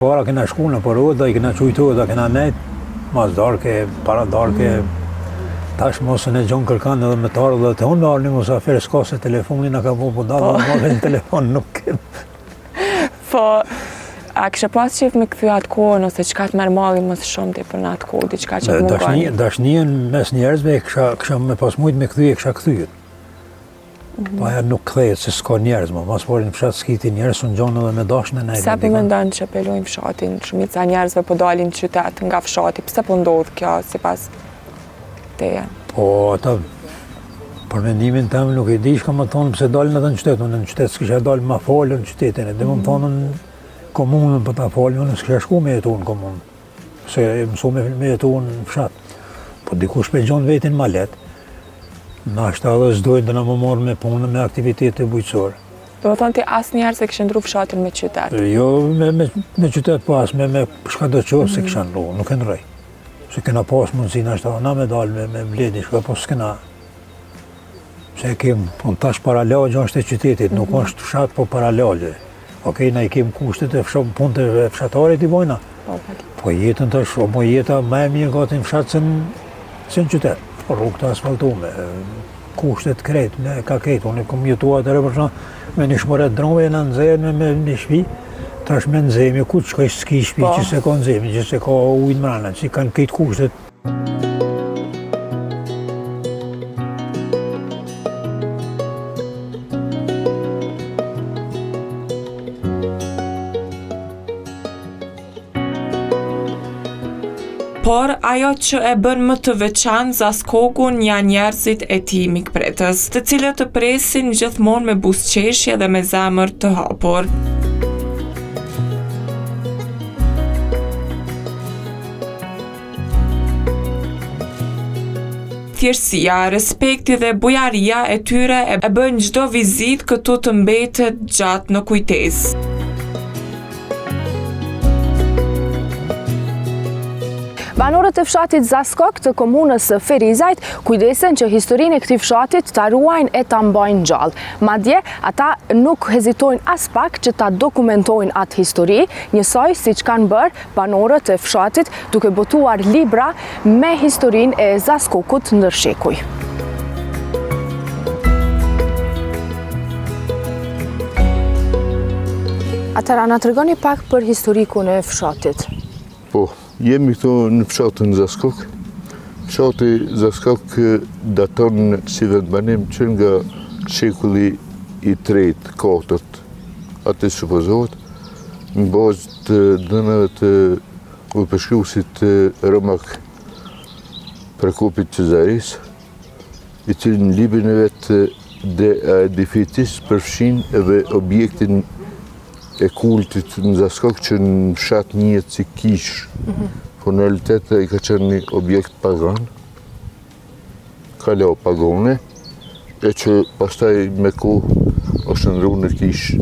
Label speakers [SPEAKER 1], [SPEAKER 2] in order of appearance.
[SPEAKER 1] Para kena shku në përrua, i kena qujtu dhe kena nejt, mas darke, para darke, tash mosën e gjonë kërkan edhe me tarë dhe të unë me arë një musafir, s'ka se telefonin a ka po dalë, dhe marrë një telefon nuk kem.
[SPEAKER 2] Po, a kështë pas qef me këthy atë kohën, ose qka të merë mali mësë shumë të për në atë kohë, diqka që të mungani?
[SPEAKER 1] Dashnien mes njerëzve, kësha me pas mujt me këthy e kësha këthyet. Pa ja nuk kthejet se s'ka njerëz, mas pori në fshat s'kiti njerëz, unë gjonë edhe me dashnë e nejtë.
[SPEAKER 2] Pse po mendon që pelojnë fshatin, shumica njerëzve po dalin qytet nga fshati, pse po ndodh kjo sipas teje?
[SPEAKER 1] Po ata, për mendimin tem nuk e di shka më thonë pse dalin edhe në qytet, unë në qytet s'kisha dalë ma falë në qytetin, dhe më thonë në komunën për ta falë, unë s'kisha shku me jetu në komunë, se mësu me jetu në fshat. Po dikush me gjonë vetin ma letë. Na ashtë edhe s'dojnë dhe na më morë me punë, me aktivitete bujqësore.
[SPEAKER 2] Do më thonë ti asë njerë se kështë ndru fshatin me qytet?
[SPEAKER 1] Jo, me qytet pas, me shka do qovë se kështë ndru, nuk e ndrej. Se kena pas mundësi në ashtë, na me dalë me bledi, shka po s'kena. Se kem, tash paralagja është e qytetit, nuk është fshat, po paralagje. Okej, na i kem kushtet e punët e fshatarit i bojna. Po jetën tash, mo jeta më e mirë gati në fshat se në qytet. Rrugë të asfaltume, kushtet krejt, ka krejt, unë kom jetuar të repërshna me një shmëret drove në nëzeme me një shpi, tash me nëzeme, ku që ka s'ki shpi që se ka nëzeme, që se ka ujnë mrana, që kanë krejt kushtet.
[SPEAKER 2] Por ajo që e bën më të veçantë Zaskogun janë njerëzit e tij mikpritës, të cilët të presin gjithmonë me buzëqeshje dhe me zemër të hapur. Thjeshtësia, respekti dhe bujaria e tyre e bën çdo vizitë këtu të mbetet gjatë në kujtesë.
[SPEAKER 3] Banorët e fshatit Zaskok të komunës Ferizajt kujdesen që historinë e këtij fshatit ta ruajnë e ta mbajnë gjallë. Madje ata nuk hezitojnë as pak që ta dokumentojnë atë histori, njësoj siç kanë bërë banorët e fshatit duke botuar libra me historinë e Zaskokut ndër shekuj. Atëra na tregoni pak për historikun e fshatit.
[SPEAKER 4] Po. Jemi këtu në fshatin Zaskok. Fshati Zaskok daton si vendbanim që nga shekulli i 3-4, atë supozohet, në bazë të dënave të udhëpërshkruesit Romak Prokopit Cezaris, i cili në librin e vetë De Edificis përfshin edhe objektin e kultit në Zaskok që në fshat njihet si kish. Po në realitet i ka qenë një objekt pagan, kalao pagone, e që pastaj me kohë është ndru në kish.